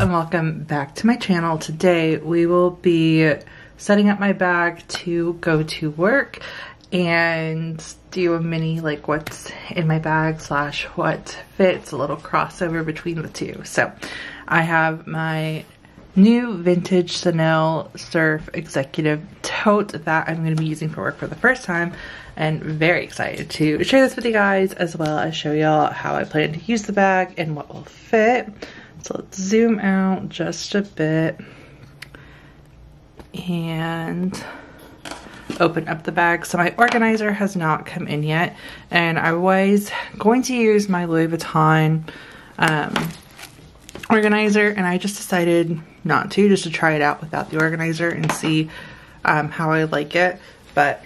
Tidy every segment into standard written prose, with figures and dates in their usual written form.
And welcome back to my channel. Today we will be setting up my bag to go to work and do a mini like what's in my bag slash what fits, a little crossover between the two. So I have my new vintage Chanel Cerf executive tote that I'm going to be using for work for the first time, and very excited to share this with you guys, as well as show y'all how I plan to use the bag and what will fit. So let's zoom out just a bit and open up the bag. So my organizer has not come in yet, and I was going to use my Louis Vuitton organizer, and I just decided not to, just to try it out without the organizer and see how I like it. But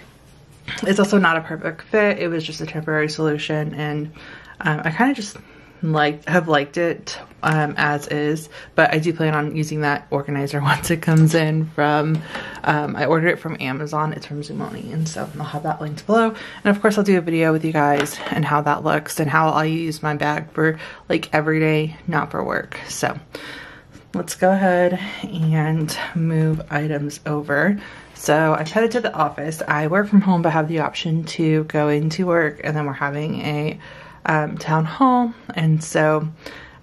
it's also not a perfect fit. It was just a temporary solution, and I kind of just have liked it as is, but I do plan on using that organizer once it comes in from I ordered it from Amazon. It's from Zumoni, and so I'll have that linked below. And of course I'll do a video with you guys and how that looks and how I use my bag for like every day, not for work. So let's go ahead and move items over. So I'm headed to the office. I work from home but have the option to go into work, and then we're having a town hall, and so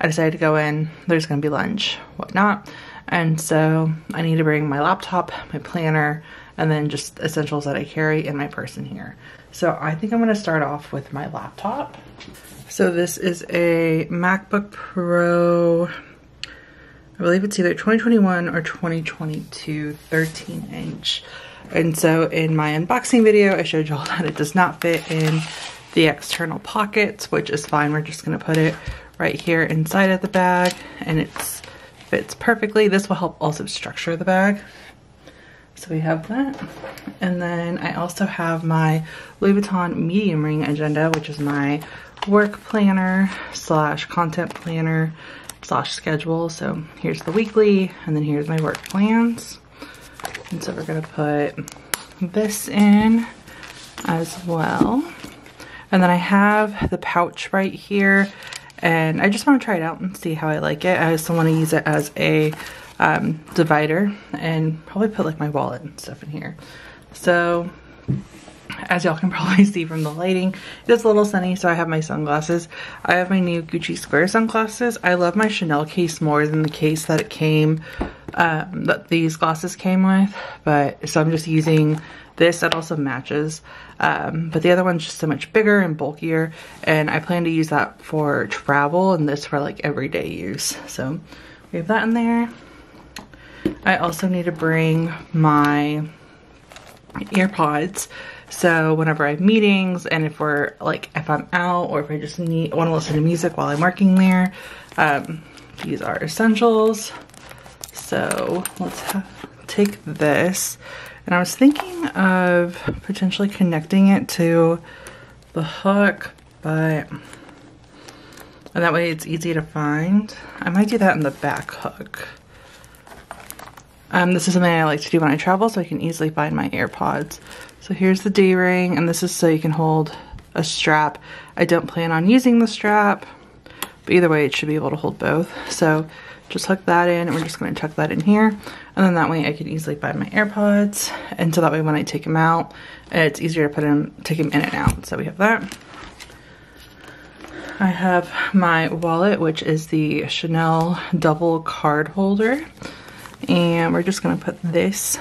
I decided to go in. There's gonna be lunch, whatnot, and so I need to bring my laptop, my planner, and then just essentials that I carry in my purse in here. So I think I'm gonna start off with my laptop. So this is a MacBook Pro, I believe it's either 2021 or 2022 13-inch. And so in my unboxing video, I showed y'all that it does not fit in the external pockets, which is fine. We're just gonna put it right here inside of the bag, and it fits perfectly. This will help also structure the bag. So we have that. And then I also have my Louis Vuitton medium ring agenda, which is my work planner slash content planner slash schedule. So here's the weekly, and then here's my work plans. And so we're gonna put this in as well. And then I have the pouch right here, and I just want to try it out and see how I like it. I also want to use it as a divider and probably put like my wallet and stuff in here. So as y'all can probably see from the lighting, it's a little sunny, so I have my sunglasses. I have my new Gucci Square sunglasses. I love my Chanel case more than the case that it came, that these glasses came with, but so I'm just using this. That also matches, but the other one's just so much bigger and bulkier, and I plan to use that for travel and this for like everyday use. So we have that in there. I also need to bring my AirPods, so whenever I have meetings, and if I'm out, or if I just want to listen to music while I'm working there, these are essentials. So let's take this. And I was thinking of potentially connecting it to the hook, and that way it's easy to find. I might do that in the back hook. This is something I like to do when I travel, so I can easily find my AirPods. So here's the D-ring, and this is so you can hold a strap. I don't plan on using the strap, but either way it should be able to hold both. So just hook that in, and we're just going to tuck that in here, and then that way I can easily find my AirPods, and so that way when I take them out, it's easier to take them in and out. So we have that. I have my wallet, which is the Chanel double card holder, and we're just going to put this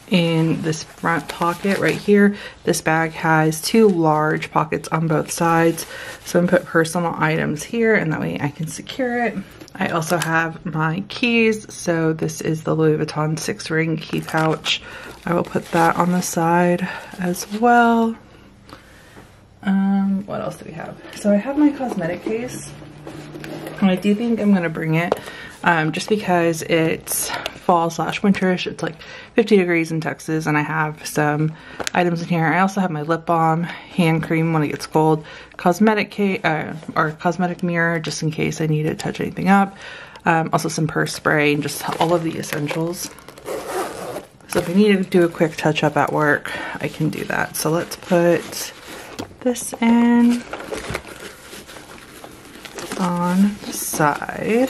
in this front pocket right here. This bag has two large pockets on both sides, so I'm going to put personal items here, and that way I can secure it. I also have my keys, so this is the Louis Vuitton 6-ring key pouch. I will put that on the side as well. What else do we have? So I have my cosmetic case, and I do think I'm going to bring it just because it's fall/winterish. It's like 50 degrees in Texas, and I have some items in here. I also have my lip balm, hand cream when it gets cold, cosmetic cosmetic mirror just in case I need to touch anything up. Also some purse spray and just all of the essentials. So if I need to do a quick touch up at work, I can do that. So let's put this in on the side.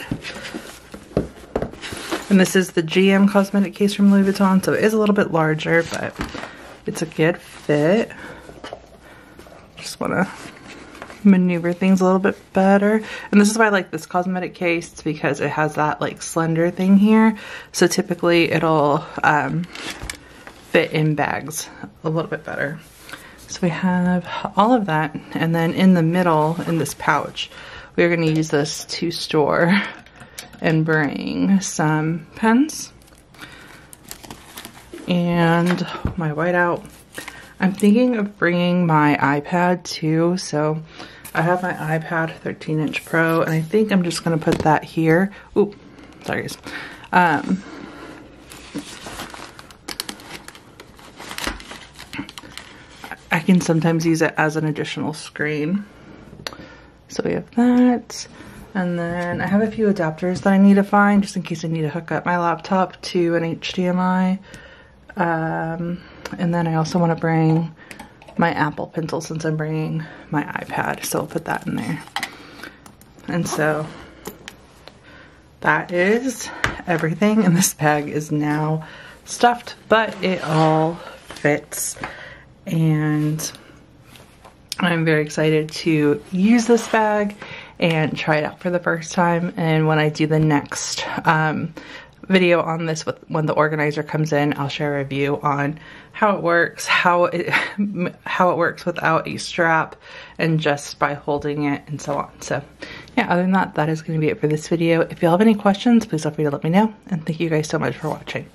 And this is the GM cosmetic case from Louis Vuitton, so it is a little bit larger, but it's a good fit. Just want to maneuver things a little bit better. And this is why I like this cosmetic case, because it has that like slender thing here. So typically it'll fit in bags a little bit better. So we have all of that. And then in the middle, in this pouch, we're going to use this to store and bring some pens and my whiteout. I'm thinking of bringing my iPad too. So I have my iPad 13-inch Pro, and I think I'm just going to put that here. Ooh, sorry guys. I can sometimes use it as an additional screen. So we have that. And then I have a few adapters that I need to find just in case I need to hook up my laptop to an HDMI. And then I also want to bring my Apple Pencil since I'm bringing my iPad. So I'll put that in there. And so that is everything. And this bag is now stuffed, but it all fits. And I'm very excited to use this bag and try it out for the first time. And when I do the next video on this, when the organizer comes in, I'll share a review on how it works, how it works without a strap and just by holding it and so on. So yeah, other than that, that is going to be it for this video. If you have any questions, please feel free to let me know. And thank you guys so much for watching.